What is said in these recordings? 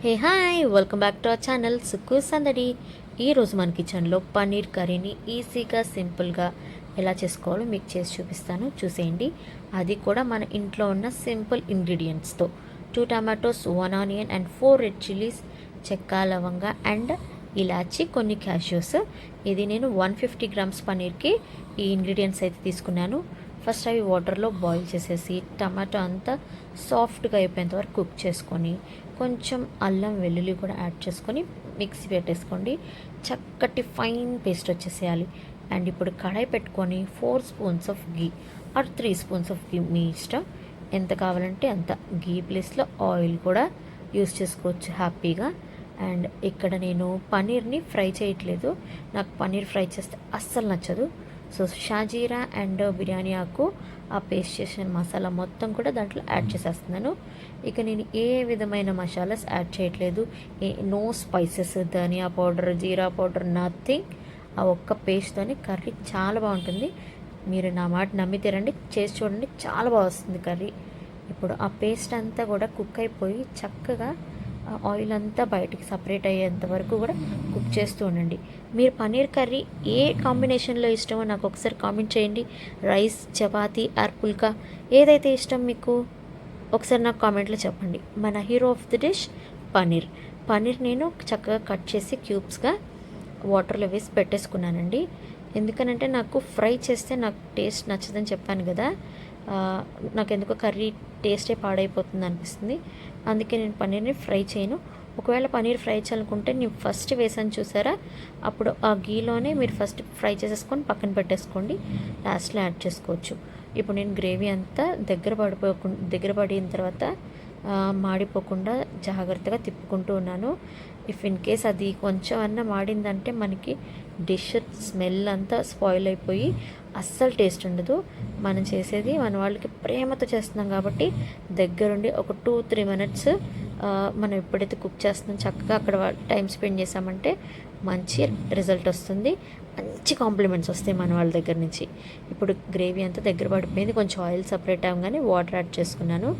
Hey hi welcome back to our channel Sukku సందడి. ఈరోజు మన కిచెన్లో పన్నీర్ కర్రీని ఈజీగా సింపుల్గా ఎలా చేసుకోవాలో మీకు చేసి చూపిస్తాను, చూసేయండి. అది కూడా మన ఇంట్లో ఉన్న సింపుల్ ఇంగ్రీడియంట్స్తో 2 tomatoes, 1 onion and 4 red chillies, చెక్క, లవంగా అండ్ ఇలాచి, కొన్ని క్యాష్యూస్. ఇది నేను 150 గ్రామ్స్ పన్నీర్కి ఈ ఇంగ్రీడియంట్స్ అయితే తీసుకున్నాను. ఫస్ట్ అవి వాటర్లో బాయిల్ చేసేసి టమాటో అంతా సాఫ్ట్గా అయిపోయేంత వరకు కుక్ చేసుకొని కొంచెం అల్లం వెల్లుల్లి కూడా యాడ్ చేసుకొని మిక్సీ పెట్టేసుకోండి. చక్కటి ఫైన్ పేస్ట్ వచ్చేసేయాలి. అండ్ ఇప్పుడు కడాయి పెట్టుకొని 4 spoons of ghee or 3 spoons of ghee, మీ ఇష్టం, ఎంత కావాలంటే అంత. గీ ప్లేస్లో ఆయిల్ కూడా యూస్ చేసుకోవచ్చు హ్యాపీగా. అండ్ ఇక్కడ నేను పన్నీర్ని ఫ్రై చేయట్లేదు, నాకు పన్నీర్ ఫ్రై చేస్తే అస్సలు నచ్చదు. సో షాజీరా అండ్ బిర్యానీ ఆకు, ఆ పేస్ట్ చేసిన మసాలా మొత్తం కూడా దాంట్లో యాడ్ చేసేస్తున్నాను. ఇక నేను ఏ విధమైన మసాలాస్ యాడ్ చేయట్లేదు, నో స్పైసెస్, ధనియా పౌడర్, జీరా పౌడర్, నథింగ్. ఆ ఒక్క పేస్ట్తోని కర్రీ చాలా బాగుంటుంది. మీరు నా మాట నమ్మితేరండి, చేసి చూడండి, చాలా బాగా వస్తుంది కర్రీ. ఇప్పుడు ఆ పేస్ట్ అంతా కూడా కుక్ అయిపోయి చక్కగా ఆయిల్ అంతా బయటికి సపరేట్ అయ్యేంత వరకు కూడా కుక్ చేస్తూ ఉండండి. మీరు పన్నీర్ కర్రీ ఏ కాంబినేషన్లో ఇష్టమో నాకు ఒకసారి కామెంట్ చేయండి. రైస్, చపాతీ ఆర్ పుల్కా, ఏదైతే ఇష్టం మీకు ఒకసారి నాకు కామెంట్లో చెప్పండి. మన hero of the dish paneer. Paneer నేను చక్కగా కట్ చేసి క్యూబ్స్గా వాటర్లో వేసి పెట్టేసుకున్నానండి. ఎందుకనంటే నాకు ఫ్రై చేస్తే నాకు టేస్ట్ నచ్చదని చెప్పాను కదా, నాకు ఎందుకో కర్రీ టేస్టే పాడైపోతుంది అనిపిస్తుంది. అందుకే నేను పన్నీర్ని ఫ్రై చేయను. ఒకవేళ పన్నీర్ ఫ్రై చేయాలనుకుంటే నేను ఫస్ట్ వేసాను చూసారా, అప్పుడు ఆ గీలోనే మీరు ఫస్ట్ ఫ్రై చేసేసుకొని పక్కన పెట్టేసుకోండి, లాస్ట్లో యాడ్ చేసుకోవచ్చు. ఇప్పుడు నేను గ్రేవీ అంతా దగ్గర పడిన తర్వాత మాడిపోకుండా జాగ్రత్తగా తిప్పుకుంటూ ఉన్నాను. ఇఫ్ ఇన్ కేస్ అది కొంచెం అన్నా మాడిందంటే మనకి డిష్ స్మెల్ అంతా స్పాయిల్ అయిపోయి అస్సలు టేస్ట్ ఉండదు. మనం చేసేది మన వాళ్ళకి ప్రేమతో చేస్తున్నాం కాబట్టి దగ్గరుండి ఒక 2-3 మినిట్స్ మనం ఎప్పుడైతే కుక్ చేస్తున్నాం చక్కగా అక్కడ టైం స్పెండ్ చేసామంటే మంచి రిజల్ట్ వస్తుంది, మంచి కాంప్లిమెంట్స్ వస్తాయి మన వాళ్ళ దగ్గర నుంచి. ఇప్పుడు గ్రేవీ అంతా దగ్గర పడిపోయింది, కొంచెం ఆయిల్ సపరేట్ అవ్వగానే వాటర్ యాడ్ చేసుకున్నాను.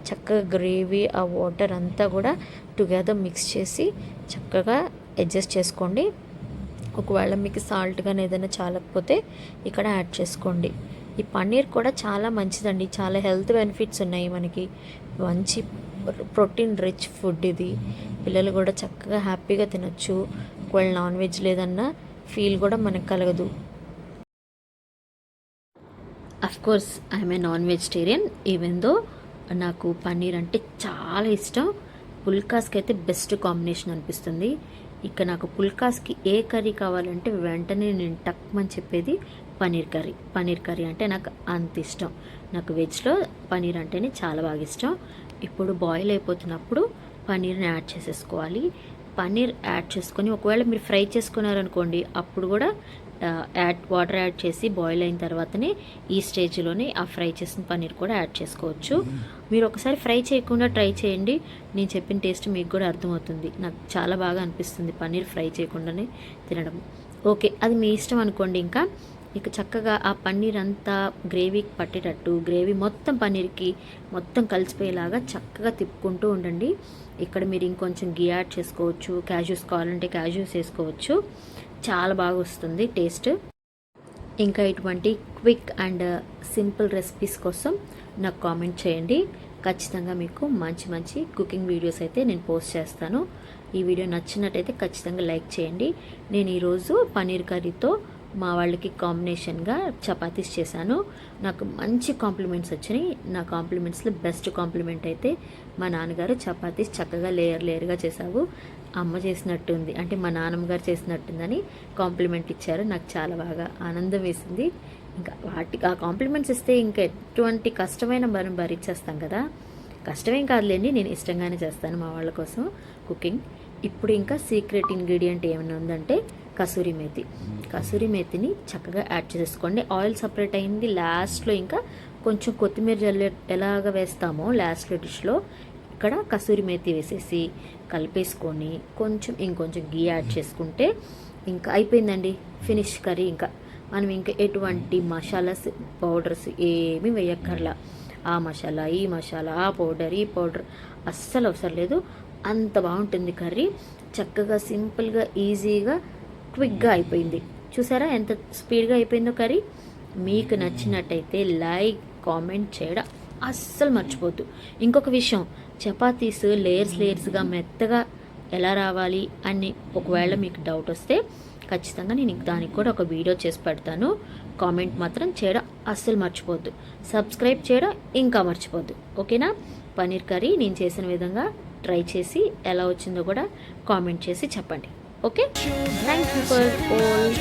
చక్కగా గ్రేవీ ఆ వాటర్ అంతా కూడా టుగెదర్ మిక్స్ చేసి చక్కగా అడ్జస్ట్ చేసుకోండి. ఒకవేళ మీకు సాల్ట్ కానీ ఏదైనా చాలకపోతే ఇక్కడ యాడ్ చేసుకోండి. ఈ పన్నీర్ కూడా చాలా మంచిదండి, చాలా హెల్త్ బెనిఫిట్స్ ఉన్నాయి మనకి. మంచి ప్రోటీన్ రిచ్ ఫుడ్ ఇది. పిల్లలు కూడా చక్కగా హ్యాపీగా తినొచ్చు. ఒకవేళ నాన్ వెజ్ లేదన్నా ఫీల్ కూడా మనకు కలగదు. Of course I'm a non vegetarian, even though నాకు పన్నీర్ అంటే చాలా ఇష్టం. పుల్కాస్కి అయితే బెస్ట్ కాంబినేషన్ అనిపిస్తుంది. ఇక నాకు పుల్కాస్కి ఏ కర్రీ కావాలంటే వెంటనే నేను టక్మని చెప్పేది పన్నీర్ కర్రీ. పన్నీర్ కర్రీ అంటే నాకు అంత ఇష్టం. నాకు వెజ్లో పన్నీర్ అంటేనే చాలా బాగా ఇష్టం. ఇప్పుడు బాయిల్ అయిపోతున్నప్పుడు పన్నీర్ని యాడ్ చేసేసుకోవాలి. పన్నీర్ యాడ్ చేసుకొని ఒకవేళ మీరు ఫ్రై చేసుకున్నారనుకోండి, అప్పుడు కూడా వాటర్ యాడ్ చేసి బాయిల్ అయిన తర్వాతనే ఈ స్టేజ్లోనే ఆ ఫ్రై చేసిన పన్నీర్ కూడా యాడ్ చేసుకోవచ్చు. మీరు ఒకసారి ఫ్రై చేయకుండా ట్రై చేయండి, నేను చెప్పిన టేస్ట్ మీకు కూడా అర్థమవుతుంది. నాకు చాలా బాగా అనిపిస్తుంది పన్నీర్ ఫ్రై చేయకుండానే తినడం. ఓకే, అది మీ ఇష్టం అనుకోండి. ఇక చక్కగా ఆ పన్నీర్ అంతా గ్రేవీకి పట్టేటట్టు, గ్రేవీ మొత్తం పన్నీర్కి మొత్తం కలిసిపోయేలాగా చక్కగా తిప్పుకుంటూ ఉండండి. ఇక్కడ మీరు ఇంకొంచెం గీ యాడ్ చేసుకోవచ్చు, క్యాష్యూస్ కావాలంటే క్యాష్యూస్ వేసుకోవచ్చు, చాలా బాగా వస్తుంది టేస్ట్. ఇంకా ఇటువంటి క్విక్ అండ్ సింపుల్ రెసిపీస్ కోసం నాకు కామెంట్ చేయండి. ఖచ్చితంగా మీకు మంచి మంచి కుకింగ్ వీడియోస్ అయితే నేను పోస్ట్ చేస్తాను. ఈ వీడియో నచ్చినట్టయితే ఖచ్చితంగా లైక్ చేయండి. నేను ఈరోజు పన్నీర్ కర్రీతో మా వాళ్ళకి కాంబినేషన్గా చపాతీస్ చేశాను. నాకు మంచి కాంప్లిమెంట్స్ వచ్చినాయి. నా కాంప్లిమెంట్స్లో బెస్ట్ కాంప్లిమెంట్ అయితే మా నాన్నగారు చపాతీస్ చక్కగా లేయర్గా చేసావు, అమ్మ చేసినట్టుంది అంటే మా నాన్నమ్మగారు చేసినట్టుందని కాంప్లిమెంట్ ఇచ్చారు. నాకు చాలా బాగా ఆనందం వేసింది. ఇంకా ఆ కాంప్లిమెంట్స్ ఇస్తే ఇంకా ఎటువంటి కష్టమైన మనం భరించేస్తాం కదా. కష్టమేం కాదులేండి, నేను ఇష్టంగానే చేస్తాను మా వాళ్ళ కోసం కుకింగ్. ఇప్పుడు ఇంకా సీక్రెట్ ఇంగ్రీడియంట్ ఏమైనా ఉందంటే కసూరి మేతి. కసూరి మేతిని చక్కగా యాడ్ చేసుకోండి. ఆయిల్ సపరేట్ అయింది, లాస్ట్లో ఇంకా కొంచెం కొత్తిమీర జల్లె ఎలాగ వేస్తామో లాస్ట్లో డిష్లో ఇక్కడ కసూరి మేతి వేసేసి కలిపేసుకొని ఇంకొంచెం గీ యాడ్ చేసుకుంటే ఇంకా అయిపోయిందండి ఫినిష్ కర్రీ. ఇంకా మనం ఇంకా ఎటువంటి మసాలాస్ పౌడర్స్ ఏమీ వేయక్కర్లా. ఆ మసాలా, ఈ మసాలా, ఆ పౌడర్, ఈ పౌడర్ అస్సలు అవసరం లేదు. అంత బాగుంటుంది కర్రీ. చక్కగా సింపుల్గా ఈజీగా క్విక్గా అయిపోయింది. చూసారా ఎంత స్పీడ్గా అయిపోయిందో కర్రీ. మీకు నచ్చినట్టయితే లైక్ కామెంట్ చేయడం అస్సలు మర్చిపోద్దు. ఇంకొక విషయం, చపాతీస్ లేయర్స్గా మెత్తగా ఎలా రావాలి అని ఒకవేళ మీకు డౌట్ వస్తే ఖచ్చితంగా నేను దానికి కూడా ఒక వీడియో చేసి పెడతాను. కామెంట్ మాత్రం చేయడం అస్సలు మర్చిపోద్దు. సబ్స్క్రైబ్ చేయడం ఇంకా మర్చిపోద్దు. ఓకేనా? పన్నీర్ కర్రీ నేను చేసిన విధంగా ట్రై చేసి ఎలా వచ్చిందో కూడా కామెంట్ చేసి చెప్పండి. Okay, thank you for all.